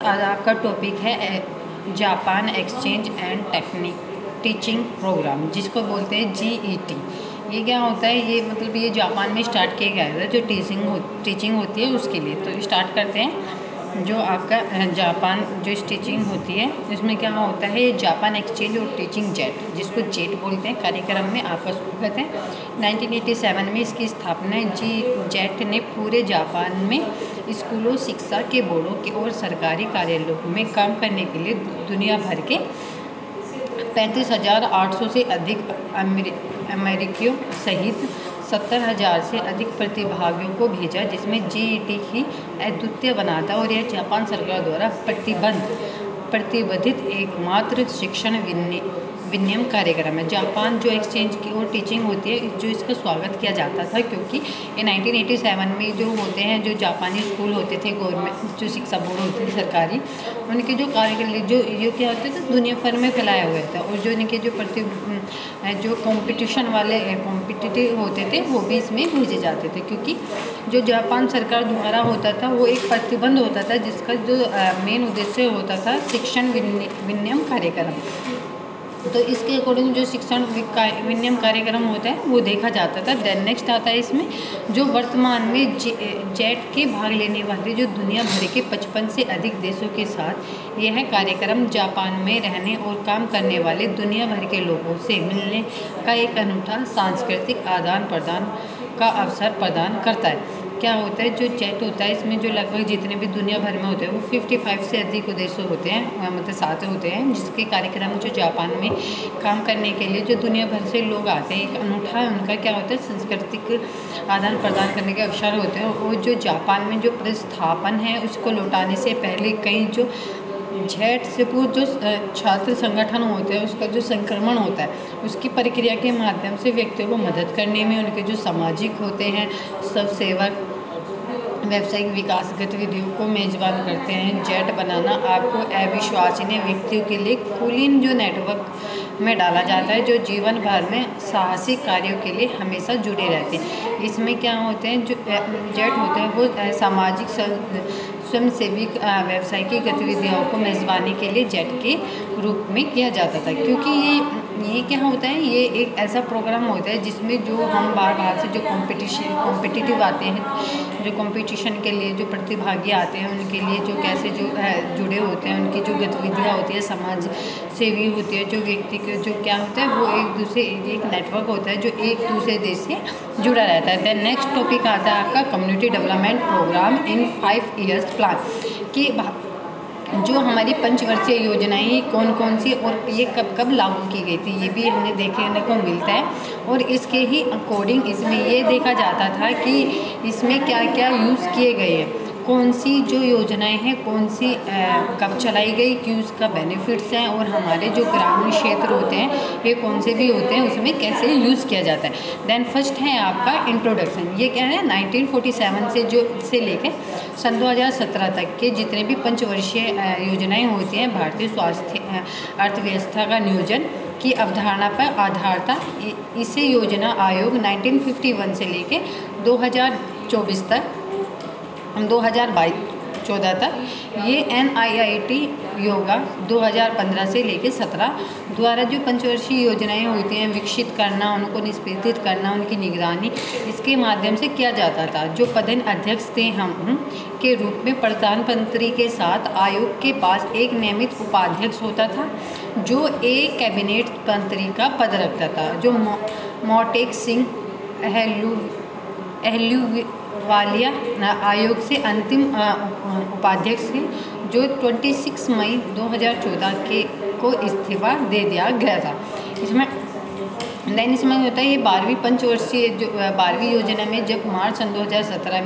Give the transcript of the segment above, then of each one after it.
आज आपका टॉपिक है Japan exchange and technique teaching programme, जिसको बोलते हैं GET। ये क्या होता है? ये मतलब ये जापान में स्टार्ट किया गया है जो टीचिंग होती है उसके लिए। तो स्टार्ट करते हैं। जो आपका जापान जो टीचिंग होती है इसमें क्या होता है, ये जापान एक्सचेंज और टीचिंग जेट, जिसको जेट बोलते हैं, कार्यक्रम में आपका स्वागत है। 1987 में इसकी स्थापना जेट ने पूरे जापान में स्कूलों, शिक्षा के बोर्डों के और सरकारी कार्यालयों में काम करने के लिए दुनिया भर के 35,800 से अधिक अमेरिकियों सहित 70,000 से अधिक प्रतिभागियों को भेजा, जिसमें GET की अद्वितीय बनाता और यह जापान सरकार द्वारा प्रतिबंधित एकमात्र शिक्षण विनिमय कार्यक्रम है। जापान जो एक्सचेंज की और टीचिंग होती है, जो इसका स्वागत किया जाता था, क्योंकि ये 1987 में जो होते हैं, जो जापानी स्कूल होते थे, गवर्नमेंट जो शिक्षा बोर्ड होती थी सरकारी, उनके जो कार्यक्रम जो क्या होते थे दुनिया भर में फैलाया हुआ था। और जो इनके जो कंपटीशन वाले कॉम्पिटिटिव होते थे वो भी इसमें भेजे जाते थे, क्योंकि जो जापान सरकार द्वारा होता था वो एक प्रतिबंध होता था, जिसका जो मेन उद्देश्य होता था शिक्षण विनिमय कार्यक्रम। तो इसके अकॉर्डिंग जो शिक्षण विनिमय कार्यक्रम होता है वो देखा जाता था। देन नेक्स्ट आता है इसमें जो वर्तमान में जेट के भाग लेने वाले जो दुनिया भर के 55 से अधिक देशों के साथ यह कार्यक्रम जापान में रहने और काम करने वाले दुनिया भर के लोगों से मिलने का एक अनूठा सांस्कृतिक आदान प्रदान का अवसर प्रदान करता है। क्या होता है, जो जेट होता है इसमें जो लगभग जितने भी दुनिया भर में होते हैं वो 55 से अधिक देशों होते हैं, मतलब 7 होते हैं, जिसके कार्यक्रम जो जापान में काम करने के लिए जो दुनिया भर से लोग आते हैं, एक अनूठा उनका क्या होता है सांस्कृतिक आदान प्रदान करने के अवसर होते हैं। और जो जापान में जो प्रस्थापन है उसको लौटाने से पहले कई जो जेट से पूर्व जो छात्र संगठन होते हैं उसका जो संक्रमण होता है उसकी प्रक्रिया के माध्यम से व्यक्तियों को मदद करने में उनके जो सामाजिक होते हैं सब सेवक व्यावसायिक विकास गतिविधियों को मेजबान करते हैं। जेट बनाना आपको अविश्वसनीय व्यक्तियों के लिए कुलीन जो नेटवर्क में डाला जाता है, जो जीवन भर में साहसिक कार्यों के लिए हमेशा जुड़े रहते हैं। इसमें क्या होते हैं, जो जेट होते हैं वो सामाजिक स्वयंसेवी व्यावसायिक गतिविधियों को मेज़बानी के लिए जेट के रूप में किया जाता था, क्योंकि ये क्या होता है, ये एक ऐसा प्रोग्राम होता है जिसमें जो हम बाहर से जो कॉम्पिटिटिव आते हैं, जो कंपटीशन के लिए जो प्रतिभागी आते हैं उनके लिए जो कैसे जो जुड़े होते हैं, उनकी जो गतिविधियाँ होती है समाज सेवी होती है, जो व्यक्ति के जो क्या होता है वो एक नेटवर्क होता है जो एक दूसरे देश से जुड़ा रहता है। देन नेक्स्ट टॉपिक आता है आपका कम्युनिटी डेवलपमेंट प्रोग्राम इन 5 ईयर्स प्लान की। जो हमारी पंचवर्षीय योजनाएं कौन कौन सी और ये कब कब लागू की गई थी, ये भी हमें देखने को मिलता है। और इसके ही अकॉर्डिंग इसमें ये देखा जाता था कि इसमें क्या क्या यूज़ किए गए हैं, कौन सी जो योजनाएं हैं कौन सी कब चलाई गई, कि उसका बेनिफिट्स हैं, और हमारे जो ग्रामीण क्षेत्र होते हैं ये कौन से भी होते हैं उसमें कैसे यूज़ किया जाता है। देन फर्स्ट है आपका इंट्रोडक्शन। ये क्या है, 1947 से लेकर सन 2017 तक के जितने भी पंचवर्षीय योजनाएं होती हैं भारतीय स्वास्थ्य अर्थव्यवस्था का नियोजन की अवधारणा पर आधारता, इसे योजना आयोग 1951 से लेकर 2024 तक 2014 तक, ये NIIT योगा 2015 से लेकर 17 द्वारा जो पंचवर्षीय योजनाएं होती हैं विकसित करना, उनको निष्पादित करना, उनकी निगरानी इसके माध्यम से किया जाता था। जो पदेन अध्यक्ष थे हम के रूप में प्रधानमंत्री के साथ आयोग के पास एक नियमित उपाध्यक्ष होता था, जो एक कैबिनेट मंत्री का पद रखता था। जो मोटेक सिंह अहलूवालिया आयोग से अंतिम उपाध्यक्ष थे, जो 26 मई 2014 को इस्तीफा दे दिया गया था। इसमें होता है ये 12वीं पंचवर्षीय जो 12वीं योजना में जब मार्च सन 2017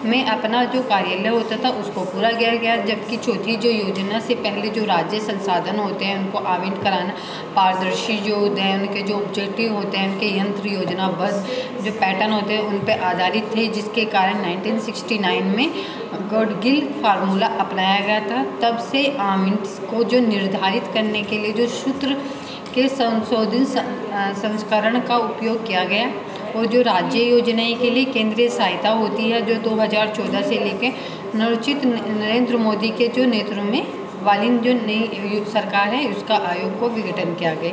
में अपना जो कार्यालय होता था उसको पूरा किया गया, जबकि चौथी जो योजना से पहले जो राज्य संसाधन होते हैं उनको आवंटित कराना, पारदर्शी जो होते हैं उनके जो ऑब्जेक्टिव होते हैं उनके यंत्र योजनाबद्ध जो पैटर्न होते हैं उन पर आधारित थे, जिसके कारण 1969 में गॉडगिल फार्मूला अपनाया गया था। तब से आवंटन को जो निर्धारित करने के लिए जो सूत्र के संशोधित संस्करण का उपयोग किया गया और जो राज्य योजनाएं के लिए केंद्रीय सहायता होती है जो 2014 से लेकर नवोचित नरेंद्र मोदी के जो नेतृत्व में वाली जो नई सरकार है उसका आयोग को विघटन किया गया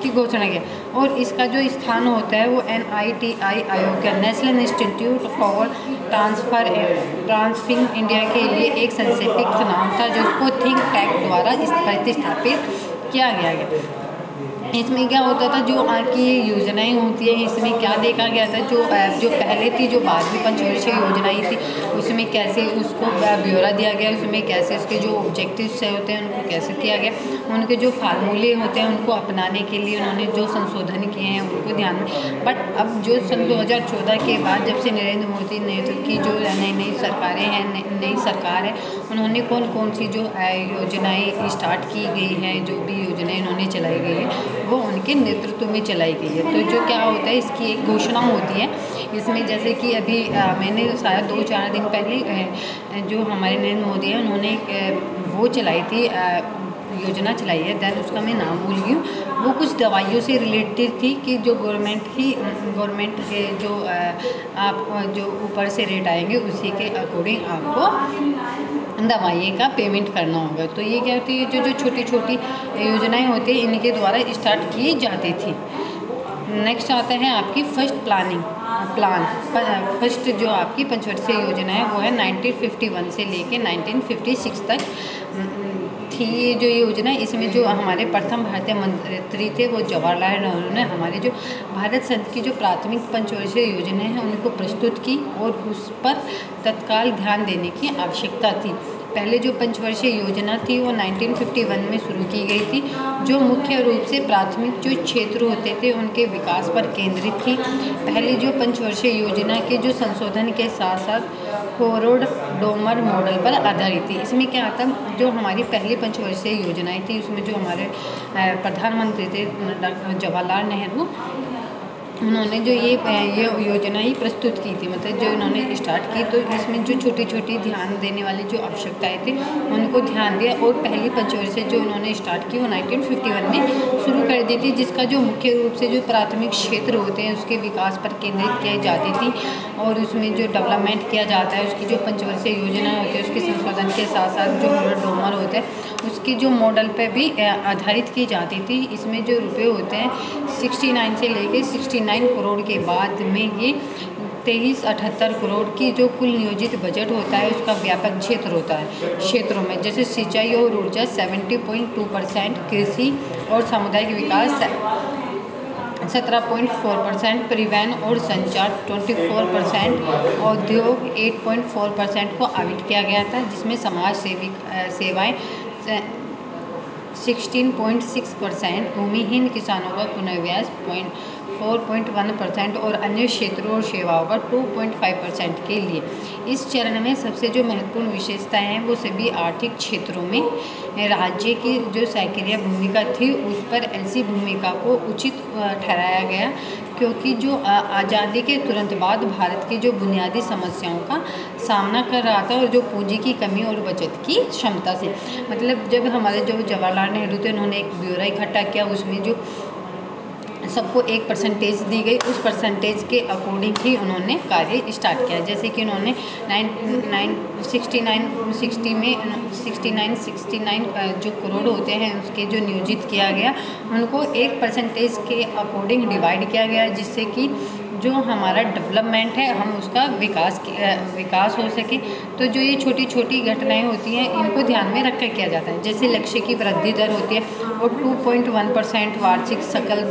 की घोषणा किया। और इसका जो स्थान होता है वो NITI आयोग का national institute for transforming India के लिए एक संक्षिप्त नाम था, जिसको थिंक टैंक द्वारा प्रतिस्थापित किया गया। इसमें क्या होता था, जो आपकी ये योजनाएं होती है इसमें क्या देखा गया था, जो पहले थी जो 12वीं पंचवर्षीय योजनाएं थी उसमें कैसे उसको ब्यौरा दिया गया, उसमें कैसे उसके जो ऑब्जेक्टिव्स होते हैं उनको कैसे किया गया, उनके जो फार्मूले होते हैं उनको अपनाने के लिए उन्होंने जो संशोधन किए हैं उनको ध्यान में। बट अब जो सन 2014 के बाद जब से नरेंद्र मोदी नेतृत्व की जो नई सरकारें हैं, नई सरकार है, उन्होंने कौन कौन सी जो योजनाएँ स्टार्ट की गई हैं, जो भी योजनाएँ उन्होंने चलाई गई है वो उनके नेतृत्व में चलाई गई है। तो जो क्या होता है इसकी एक घोषणा होती है इसमें, जैसे कि अभी मैंने शायद 2-4 दिन पहले जो हमारे नरेंद्र मोदी हैं उन्होंने वो चलाई थी योजना चलाई है, देन उसका मैं नाम भूल गई हूँ। वो कुछ दवाइयों से रिलेटेड थी कि जो गवर्नमेंट के जो आप जो ऊपर से रेट आएंगे उसी के अकॉर्डिंग आपको दवाई का पेमेंट करना होगा। तो ये क्या होती है, जो छोटी छोटी योजनाएं होती हैं इनके द्वारा स्टार्ट की जाती थी। नेक्स्ट आता है आपकी फर्स्ट जो आपकी पंचवर्षीय योजना है वो है 1951 से लेके 1956 तक थी ये जो योजना है। इसमें जो हमारे प्रथम भारतीय मंत्री थे वो जवाहरलाल नेहरू ने हमारे जो भारत संघ की जो प्राथमिक पंचवर्षीय योजना है उनको प्रस्तुत की और उस पर तत्काल ध्यान देने की आवश्यकता थी। पहले जो पंचवर्षीय योजना थी वो 1951 में शुरू की गई थी, जो मुख्य रूप से प्राथमिक जो क्षेत्र होते थे उनके विकास पर केंद्रित थी। पहले जो पंचवर्षीय योजना के जो संशोधन के साथ साथ होरोड डोमर मॉडल पर आधारित थी। इसमें क्या आता, जो हमारी पहली पंचवर्षीय योजनाएं थी उसमें जो हमारे प्रधानमंत्री थे जवाहरलाल नेहरू, उन्होंने जो ये योजना ही प्रस्तुत की थी, मतलब जो इन्होंने स्टार्ट की। तो इसमें जो छोटी छोटी ध्यान देने वाली जो आवश्यकताएं थी उनको ध्यान दिया और पहली पंचवर्षीय जो उन्होंने स्टार्ट की वो 1951 में शुरू कर दी थी, जिसका जो मुख्य रूप से जो प्राथमिक क्षेत्र होते हैं उसके विकास पर केंद्रित की जाती थी और उसमें जो डेवलपमेंट किया जाता है उसकी जो पंचवर्षीय योजना होती है उसके संशोधन के साथ साथ जो डोमर होते हैं उसकी जो मॉडल पे भी आधारित की जाती थी। इसमें जो रुपए होते हैं 69 से लेके 69 करोड़ के बाद में ये 2378 करोड़ की जो कुल नियोजित बजट होता है उसका व्यापक क्षेत्र होता है। क्षेत्रों में जैसे सिंचाई और ऊर्जा 70.2%, कृषि और सामुदायिक विकास 17.4%, परिवहन और संचार 24%, उद्योग 8.4% को आवंटित किया गया था, जिसमें समाज सेवाएं 16.6%, भूमिहीन किसानों का पुनर्वास 4.1% और अन्य क्षेत्रों और सेवाओं का 2.5% के लिए। इस चरण में सबसे जो महत्वपूर्ण विशेषताएं हैं वो सभी आर्थिक क्षेत्रों में राज्य की जो सक्रिय भूमिका थी उस पर ऐसी भूमिका को उचित ठहराया गया, क्योंकि जो आज़ादी के तुरंत बाद भारत की जो बुनियादी समस्याओं का सामना कर रहा था और जो पूंजी की कमी और बचत की क्षमता से, मतलब जब हमारे जो जवाहरलाल नेहरू थे उन्होंने एक ब्यौरा इकट्ठा किया, उसमें जो सबको 1% दी गई, उस परसेंटेज के अकॉर्डिंग ही उन्होंने कार्य स्टार्ट किया। जैसे कि उन्होंने 69 जो करोड़ होते हैं उसके जो नियोजित किया गया उनको 1% के अकॉर्डिंग डिवाइड किया गया, जिससे कि जो हमारा डेवलपमेंट है हम उसका विकास हो सके। तो जो ये छोटी छोटी घटनाएं होती हैं इनको ध्यान में रखकर किया जाता है। जैसे लक्ष्य की वृद्धि दर होती है वो 2.1% वार्षिक सकल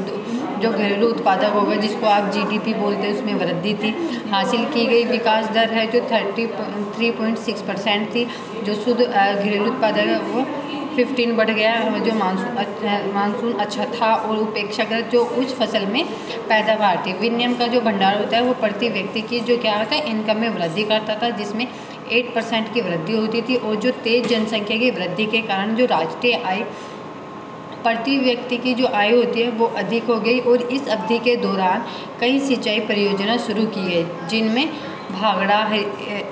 जो घरेलू उत्पादक होगा जिसको आप GDP बोलते हैं उसमें वृद्धि थी हासिल की गई। विकास दर है जो 3.6% थी, जो शुद्ध घरेलू उत्पादक है वो 15 बढ़ गया, जो मानसून अच्छा था और उपेक्षाकृत जो उच्च फसल में पैदावार थी। विनिमय का जो भंडार होता है वो प्रति व्यक्ति की जो क्या होता है इनकम में वृद्धि करता था, जिसमें 8% की वृद्धि होती थी और जो तेज जनसंख्या की वृद्धि के कारण जो राष्ट्रीय आय प्रति व्यक्ति की जो आय होती है वो अधिक हो गई और इस अवधि के दौरान कई सिंचाई परियोजना शुरू की गई, जिनमें भागड़ा,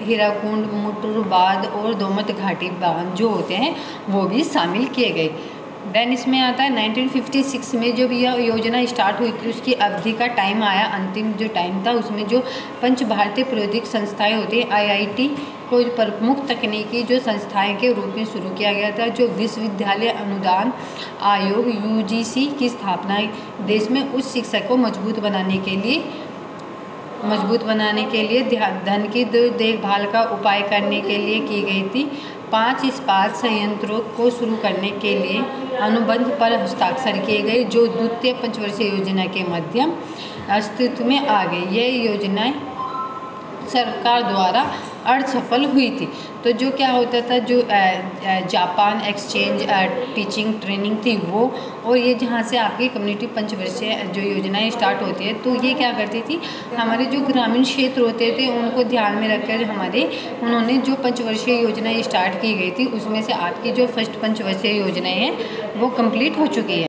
हीराकुंड, मुटुरबाद और दोमत घाटी बांध जो होते हैं वो भी शामिल किए गए। देन इसमें आता है 1956 में जब यह योजना स्टार्ट हुई थी, उसकी अवधि का टाइम आया, अंतिम जो टाइम था उसमें जो पंच भारतीय प्रौद्योगिक संस्थाएं होती हैं IIT को प्रमुख तकनीकी जो संस्थाएं के रूप में शुरू किया गया था। जो विश्वविद्यालय अनुदान आयोग UGC की स्थापना देश में उच्च शिक्षा को मजबूत बनाने के लिए धन की देखभाल का उपाय करने के लिए की गई थी। 5 इस्पात संयंत्रों को शुरू करने के लिए अनुबंध पर हस्ताक्षर किए गए, जो द्वितीय पंचवर्षीय योजना के माध्यम अस्तित्व में आ गई। यह योजनाएं सरकार द्वारा असफल हुई थी। तो जो क्या होता था, जो जापान एक्सचेंज टीचिंग ट्रेनिंग थी वो, और ये जहाँ से आपकी कम्युनिटी पंचवर्षीय जो योजनाएं स्टार्ट होती है, तो ये क्या करती थी, हमारे जो ग्रामीण क्षेत्र होते थे उनको ध्यान में रखकर उन्होंने जो पंचवर्षीय योजनाएं स्टार्ट की गई थी, उसमें से आपकी जो फर्स्ट पंचवर्षीय योजनाएं हैं वो कंप्लीट हो चुकी है।